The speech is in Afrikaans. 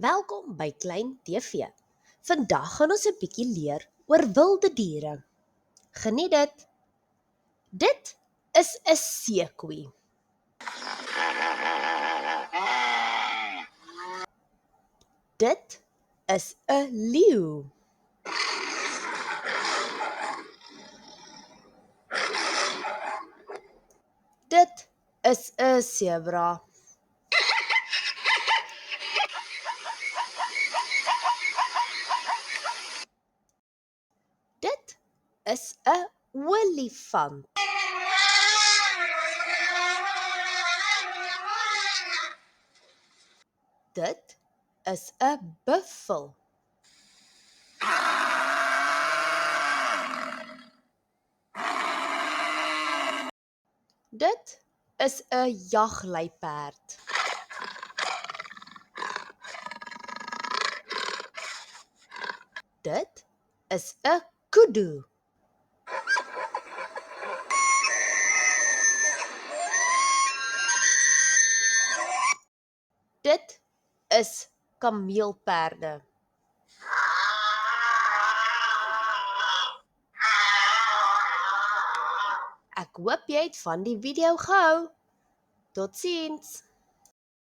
Welkom by Klein TV. Vandag gaan ons 'n bietjie leer oor wilde diere. Geniet dit. Dit is 'n seekoei. Dit is 'n leeu. Dit is 'n sebra. Dit is 'n olifant. Dit is 'n buffel. Dit is 'n jagluiperd. Dit is 'n kudu. Dit is kameelperde. Ek hoop jy het van die video gehou. Totsiens.